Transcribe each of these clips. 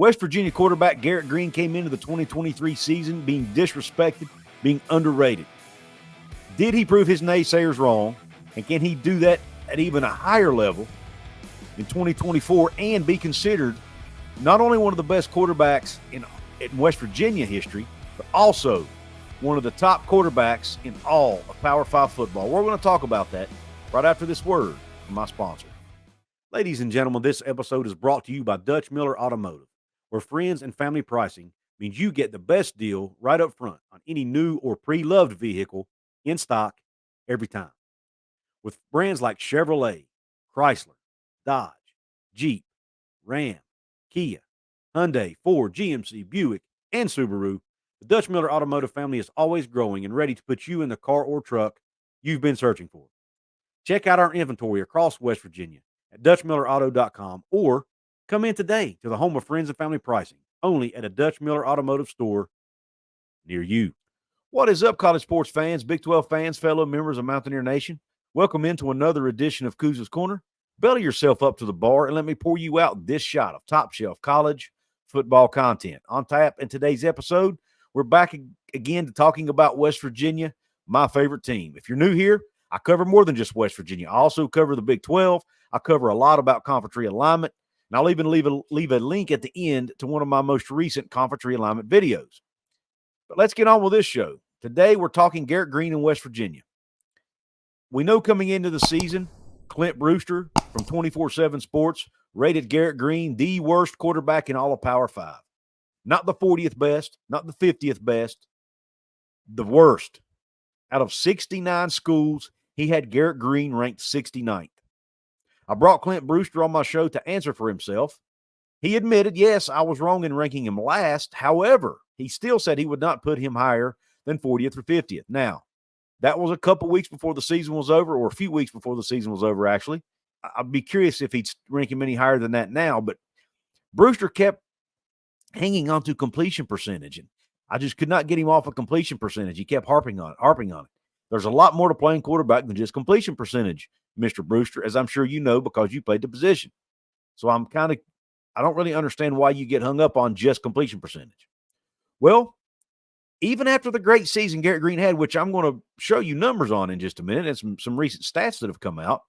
West Virginia quarterback Garrett Greene came into the 2023 season being disrespected, being underrated. Did he prove his naysayers wrong? And can he do that at even a higher level in 2024 and be considered not only one of the best quarterbacks in West Virginia history, but also one of the top quarterbacks in all of Power 5 football? We're going to talk about that right after this word from my sponsor. Ladies and gentlemen, this episode is brought to you by Dutch Miller Automotive, where friends and family pricing means you get the best deal right up front on any new or pre-loved vehicle in stock every time. With brands like Chevrolet, Chrysler, Dodge, Jeep, Ram, Kia, Hyundai, Ford, GMC, Buick, and Subaru, the Dutch Miller Automotive family is always growing and ready to put you in the car or truck you've been searching for. Check out our inventory across West Virginia at DutchMillerAuto.com or come in today to the home of friends and family pricing, only at a Dutch Miller Automotive store near you. What is up, college sports fans, Big 12 fans, fellow members of Mountaineer Nation? Welcome into another edition of Couz's Corner. Belly yourself up to the bar and let me pour you out this shot of top-shelf college football content. On tap in today's episode, we're back again to talking about West Virginia, my favorite team. If you're new here, I cover more than just West Virginia. I also cover the Big 12. I cover a lot about conference realignment, and I'll even leave a link at the end to one of my most recent conference realignment videos. But let's get on with this show. Today, we're talking Garrett Greene in West Virginia. We know coming into the season, Clint Brewster from 24/7 Sports rated Garrett Greene the worst quarterback in all of Power 5. Not the 40th best, not the 50th best, the worst. Out of 69 schools, he had Garrett Greene ranked 69th. I brought Clint Brewster on my show to answer for himself. He admitted, yes, I was wrong in ranking him last. However, he still said he would not put him higher than 40th or 50th. Now, that was a couple weeks before the season was over, or a few weeks before the season was over, actually. I'd be curious if he'd rank him any higher than that now, but Brewster kept hanging on to completion percentage, and I just could not get him off of completion percentage. He kept harping on it. There's a lot more to playing quarterback than just completion percentage, Mr. Brewster, as I'm sure you know because you played the position. So I don't really understand why you get hung up on just completion percentage. Well, even after the great season Garrett Greene had, which I'm going to show you numbers on in just a minute, and some recent stats that have come out,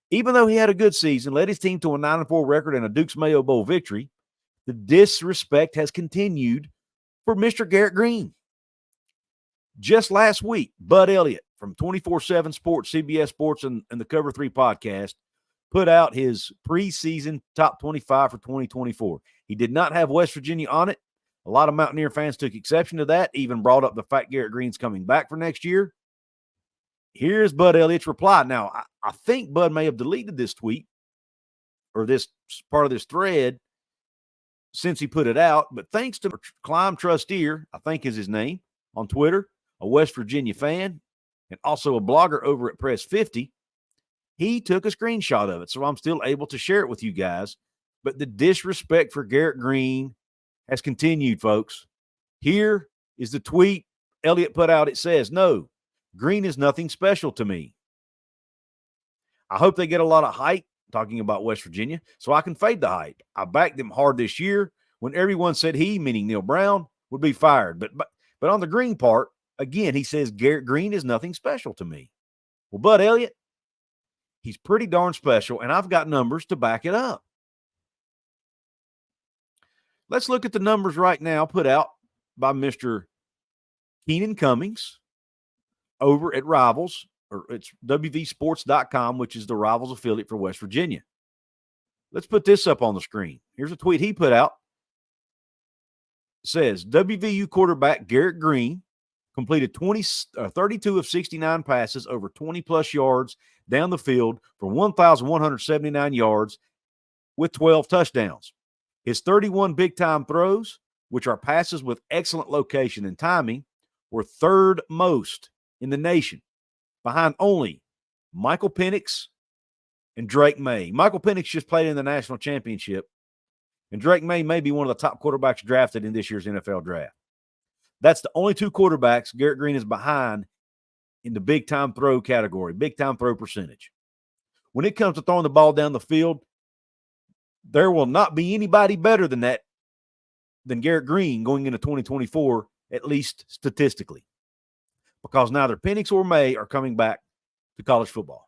even though he had a good season, led his team to a 9-4 record and a Duke's Mayo Bowl victory, the disrespect has continued for Mr. Garrett Greene. Just last week, Bud Elliott from 24/7 Sports, CBS Sports, and the Cover 3 podcast put out his preseason top 25 for 2024. He did not have West Virginia on it. A lot of Mountaineer fans took exception to that, even brought up the fact Garrett Greene's coming back for next year. Here's Bud Elliott's reply. Now, I think Bud may have deleted this tweet or this part of this thread since he put it out, but thanks to Climb Trusteer, I think is his name, on Twitter, a West Virginia fan, and also a blogger over at Press 50, he took a screenshot of it, so I'm still able to share it with you guys. But the disrespect for Garrett Greene has continued, folks. Here is the tweet Elliott put out. It says, "No, Greene is nothing special to me. I hope they get a lot of hype," talking about West Virginia, "so I can fade the hype. I backed them hard this year when everyone said he," meaning Neil Brown, "would be fired. But on the Greene part, again, he says Garrett Greene is nothing special to me." Well, Bud Elliott, he's pretty darn special, and I've got numbers to back it up. Let's look at the numbers right now put out by Mr. Keenan Cummings over at Rivals, or it's WVSports.com, which is the Rivals affiliate for West Virginia. Let's put this up on the screen. Here's a tweet he put out. It says, WVU quarterback Garrett Greene completed 32 of 69 passes over 20-plus yards down the field for 1,179 yards with 12 touchdowns. His 31 big-time throws, which are passes with excellent location and timing, were third most in the nation, behind only Michael Penix and Drake May. Michael Penix just played in the national championship, and Drake May be one of the top quarterbacks drafted in this year's NFL draft. That's the only two quarterbacks Garrett Greene is behind in the big-time throw category, big-time throw percentage. When it comes to throwing the ball down the field, there will not be anybody better than that than Garrett Greene going into 2024, at least statistically, because neither Penix or May are coming back to college football.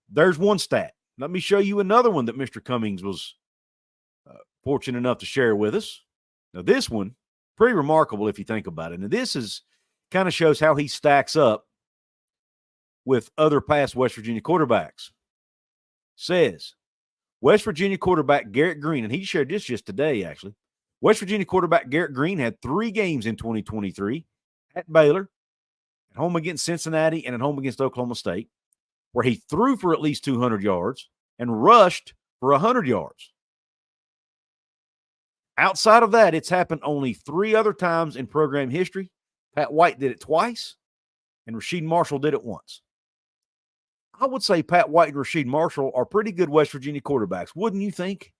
There's one stat. Let me show you another one that Mr. Cummings was fortunate enough to share with us. Now, this one, pretty remarkable if you think about it. And this is kind of shows how he stacks up with other past West Virginia quarterbacks. Says, West Virginia quarterback Garrett Greene, and he shared this just today, actually. West Virginia quarterback Garrett Greene had 3 games in 2023 at Baylor, at home against Cincinnati, and at home against Oklahoma State, where he threw for at least 200 yards and rushed for 100 yards. Outside of that, it's happened only 3 other times in program history. Pat White did it twice, and Rasheed Marshall did it once. I would say Pat White and Rasheed Marshall are pretty good West Virginia quarterbacks, wouldn't you think?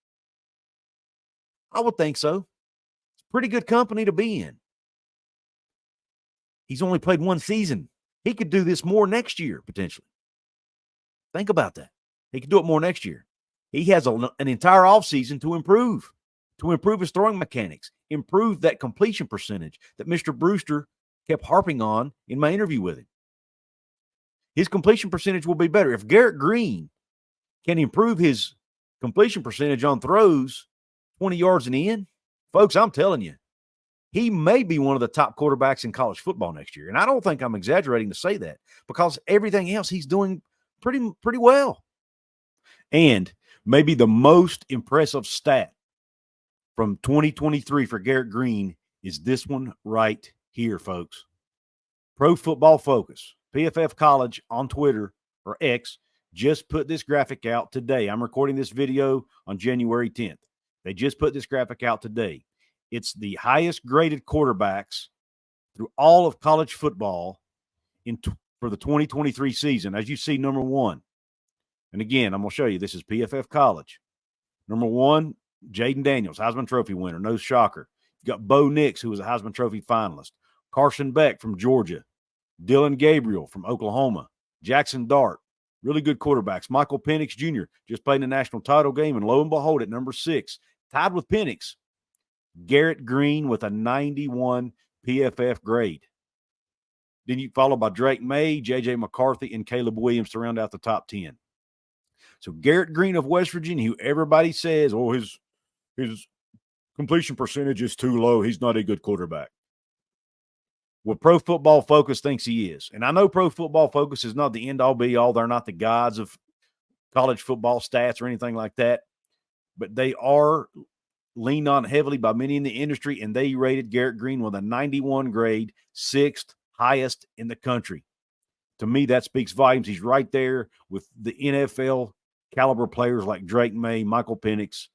I would think so. It's pretty good company to be in. He's only played 1 season. He could do this more next year, potentially. Think about that. He could do it more next year. He has an entire offseason to improve his throwing mechanics, improve that completion percentage that Mr. Brewster kept harping on in my interview with him. His completion percentage will be better. If Garrett Greene can improve his completion percentage on throws 20 yards and in, folks, I'm telling you, he may be one of the top quarterbacks in college football next year. And I don't think I'm exaggerating to say that, because everything else he's doing pretty well. And maybe the most impressive stat from 2023 for Garrett Greene is this one right here, folks. Pro Football Focus, PFF College on Twitter or X, just put this graphic out today. I'm recording this video on January 10th. They just put this graphic out today. It's the highest graded quarterbacks through all of college football for the 2023 season. As you see, number 1. And again, I'm going to show you, this is PFF College. Number 1, Jaden Daniels, Heisman Trophy winner, no shocker. You got Bo Nix, who was a Heisman Trophy finalist. Carson Beck from Georgia. Dylan Gabriel from Oklahoma. Jackson Dart, really good quarterbacks. Michael Penix Jr. just played in the national title game, and lo and behold, at number 6, tied with Penix, Garrett Greene with a 91 PFF grade. Then you followed by Drake May, J.J. McCarthy, and Caleb Williams to round out the top 10. So Garrett Greene of West Virginia, who everybody says, oh, his completion percentage is too low, he's not a good quarterback. Well, Pro Football Focus thinks he is. And I know Pro Football Focus is not the end-all, be-all. They're not the gods of college football stats or anything like that. But they are leaned on heavily by many in the industry, and they rated Garrett Greene with a 91 grade, 6th highest in the country. To me, that speaks volumes. He's right there with the NFL caliber players like Drake May, Michael Penix,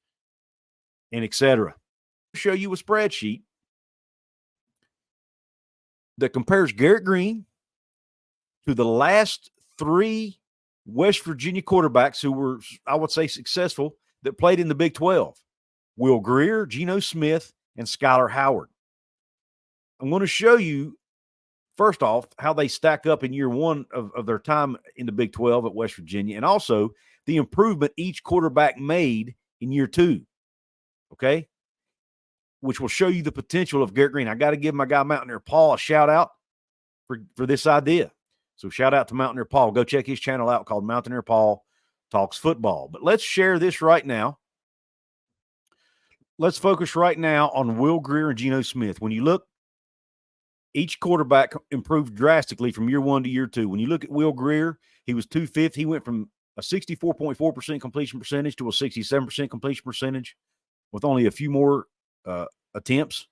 and etc. I'll show you a spreadsheet that compares Garrett Greene to the last 3 West Virginia quarterbacks who were, I would say, successful that played in the Big 12. Will Grier, Geno Smith, and Skylar Howard. I'm going to show you, first off, how they stack up in year 1 of their time in the Big 12 at West Virginia, and also the improvement each quarterback made in year 2. Okay? Which will show you the potential of Garrett Greene. I got to give my guy Mountaineer Paul a shout out for this idea. So shout out to Mountaineer Paul. Go check his channel out called Mountaineer Paul Talks Football. But let's share this right now. Let's focus right now on Will Grier and Geno Smith. When you look, each quarterback improved drastically from year 1 to year 2. When you look at Will Grier, he was 2/5. He went from a 64.4% completion percentage to a 67% completion percentage with only a few more attempts.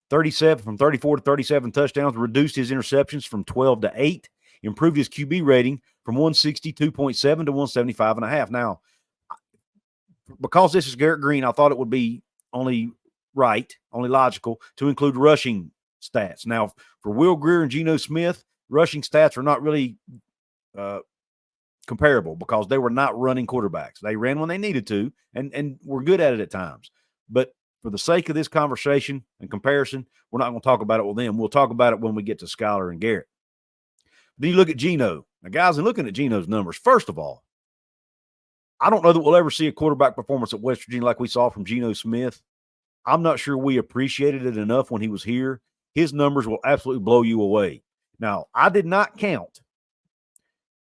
37 from 34 to 37 touchdowns, reduced his interceptions from 12 to 8, improved his QB rating from 162.7 to 175.5. Now, because this is Garrett Greene, I thought it would be only logical to include rushing stats. Now, for Will Grier and Geno Smith, rushing stats are not really comparable because they were not running quarterbacks. They ran when they needed to and were good at it at times. But for the sake of this conversation and comparison, we're not going to talk about it with them. We'll talk about it when we get to Skylar and Garrett. Then you look at Geno. Now, guys, in looking at Geno's numbers, first of all, I don't know that we'll ever see a quarterback performance at West Virginia like we saw from Geno Smith. I'm not sure we appreciated it enough when he was here. His numbers will absolutely blow you away. Now, I did not count.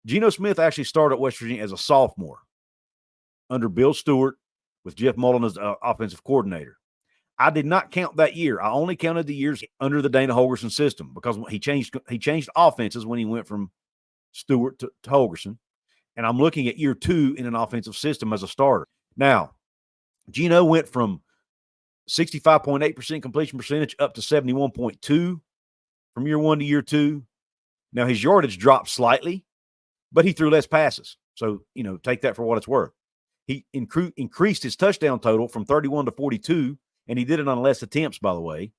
Geno Smith actually started at West Virginia as a sophomore under Bill Stewart with Jeff Mullen as offensive coordinator. I did not count that year. I only counted the years under the Dana Holgorsen system because he changed offenses when he went from Stewart to Holgorsen. And I'm looking at year 2 in an offensive system as a starter. Now, Geno went from 65.8% completion percentage up to 71.2 from year 1 to year 2. Now, his yardage dropped slightly, but he threw less passes. So, take that for what it's worth. He increased his touchdown total from 31 to 42, and he did it on less attempts, by the way,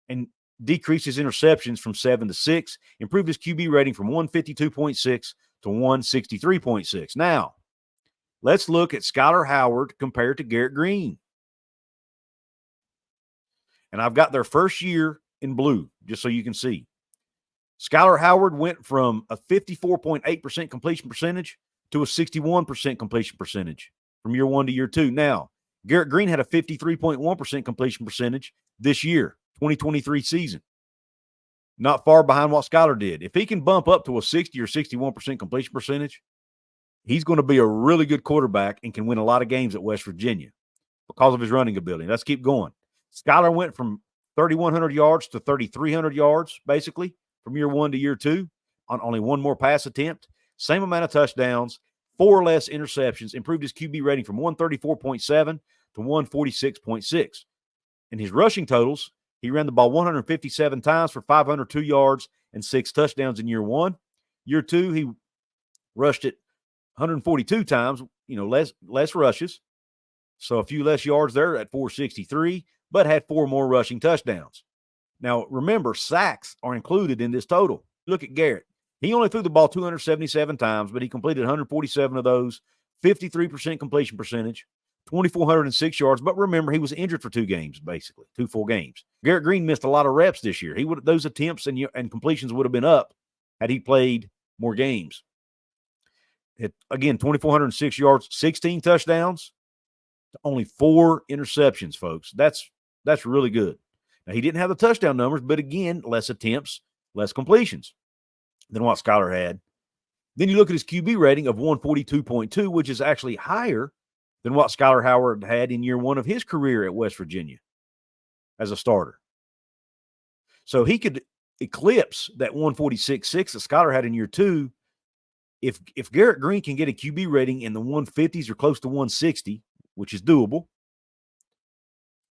and decreased his interceptions from 7 to 6, improved his QB rating from 152.6 to 163.6. Now, let's look at Skylar Howard compared to Garrett Greene. And I've got their first year in blue, just so you can see. Skylar Howard went from a 54.8% completion percentage to a 61% completion percentage from year 1 to year 2. Now, Garrett Greene had a 53.1% completion percentage this year, 2023 season. Not far behind what Skylar did. If he can bump up to a 60 or 61% completion percentage, he's going to be a really good quarterback and can win a lot of games at West Virginia because of his running ability. Let's keep going. Skylar went from 3,100 yards to 3,300 yards, basically, from year 1 to year 2 on only one more pass attempt. Same amount of touchdowns, 4 less interceptions, improved his QB rating from 134.7 to 146.6. In his rushing totals, he ran the ball 157 times for 502 yards and 6 touchdowns in year 1. Year 2, he rushed it 142 times, less rushes. So a few less yards there at 463, but had 4 more rushing touchdowns. Now, remember, sacks are included in this total. Look at Garrett. He only threw the ball 277 times, but he completed 147 of those, 53% completion percentage, 2,406 yards. But remember, he was injured for 2 games, basically, 2 full games. Garrett Greene missed a lot of reps this year. Those attempts and completions would have been up had he played more games. Again, 2,406 yards, 16 touchdowns, only 4 interceptions, folks. That's really good. Now, he didn't have the touchdown numbers, but again, less attempts, less completions than what Skylar had. Then you look at his QB rating of 142.2, which is actually higher than what Skylar Howard had in year 1 of his career at West Virginia as a starter. So he could eclipse that 146.6 that Skylar had in year 2. If Garrett Greene can get a QB rating in the 150s or close to 160, which is doable,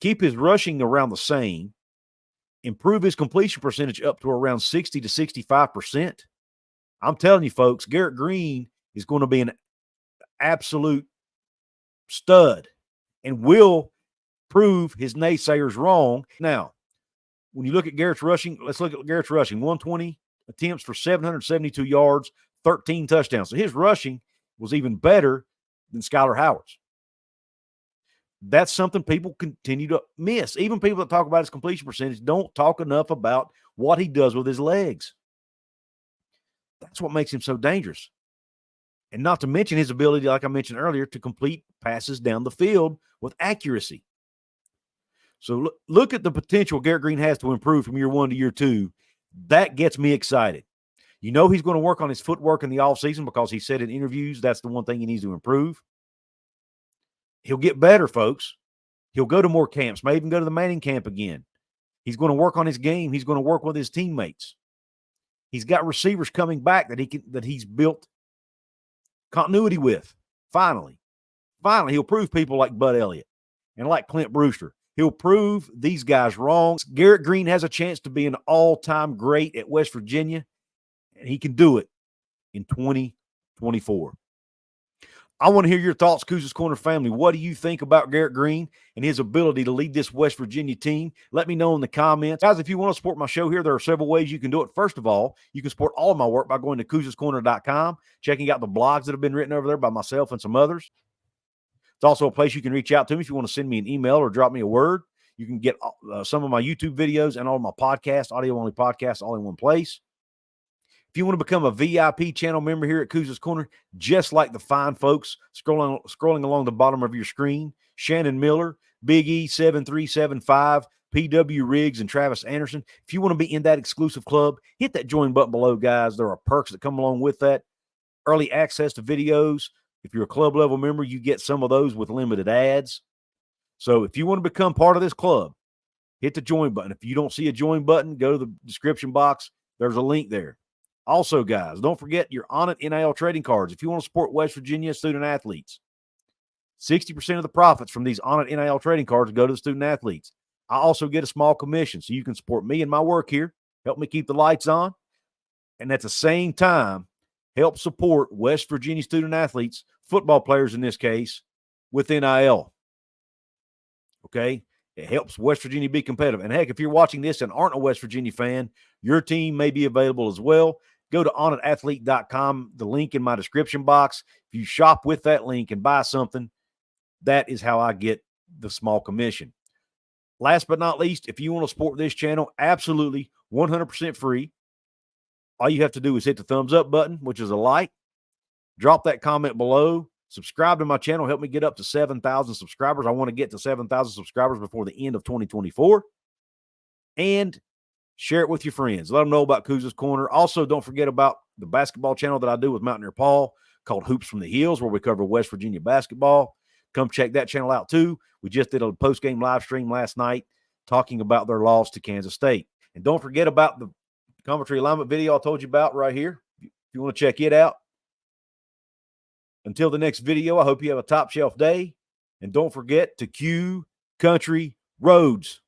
keep his rushing around the same, improve his completion percentage up to around 60 to 65%. I'm telling you, folks, Garrett Greene is going to be an absolute stud and will prove his naysayers wrong. Now, when you look at Garrett's rushing, let's look at Garrett's rushing. 120 attempts for 772 yards, 13 touchdowns. So his rushing was even better than Skylar Howard's. That's something people continue to miss. Even people that talk about his completion percentage don't talk enough about what he does with his legs. That's what makes him so dangerous. And not to mention his ability, like I mentioned earlier, to complete passes down the field with accuracy. So look at the potential Garrett Greene has to improve from year 1 to year 2. That gets me excited. He's going to work on his footwork in the offseason because he said in interviews that's the one thing he needs to improve. He'll get better, folks. He'll go to more camps, may even go to the Manning camp again. He's going to work on his game. He's going to work with his teammates. He's got receivers coming back that he's built continuity with. Finally, he'll prove people like Bud Elliott and like Clint Brewster. He'll prove these guys wrong. Garrett Greene has a chance to be an all-time great at West Virginia, and he can do it in 2024. I want to hear your thoughts, Couz's Corner family. What do you think about Garrett Greene and his ability to lead this West Virginia team? Let me know in the comments. Guys, if you want to support my show here, there are several ways you can do it. First of all, you can support all of my work by going to Couz'sCorner.com, checking out the blogs that have been written over there by myself and some others. It's also a place you can reach out to me if you want to send me an email or drop me a word. You can get some of my YouTube videos and all of my podcasts, audio-only podcasts, all in one place. If you want to become a VIP channel member here at Couz's Corner, just like the fine folks scrolling along the bottom of your screen, Shannon Miller, Big E 7375, PW Riggs, and Travis Anderson. If you want to be in that exclusive club, hit that join button below, guys. There are perks that come along with that. Early access to videos. If you're a club level member, you get some of those with limited ads. So if you want to become part of this club, hit the join button. If you don't see a join button, go to the description box. There's a link there. Also, guys, don't forget your ONIT NIL trading cards. If you want to support West Virginia student athletes, 60% of the profits from these ONIT NIL trading cards go to the student athletes. I also get a small commission, so you can support me and my work here, help me keep the lights on, and at the same time, help support West Virginia student athletes, football players in this case, with NIL. Okay? It helps West Virginia be competitive. And heck, if you're watching this and aren't a West Virginia fan, your team may be available as well. Go to onitathlete.com, the link in my description box. If you shop with that link and buy something, that is how I get the small commission. Last but not least, if you want to support this channel, absolutely 100% free. All you have to do is hit the thumbs up button, which is a like. Drop that comment below. Subscribe to my channel. Help me get up to 7,000 subscribers. I want to get to 7,000 subscribers before the end of 2024. And share it with your friends. Let them know about Couz's Corner. Also, don't forget about the basketball channel that I do with Mountaineer Paul called Hoops from the Hills, where we cover West Virginia basketball. Come check that channel out too. We just did a post-game live stream last night talking about their loss to Kansas State. And don't forget about the commentary alignment video I told you about right here. If you want to check it out. Until the next video, I hope you have a top shelf day. And don't forget to cue country roads.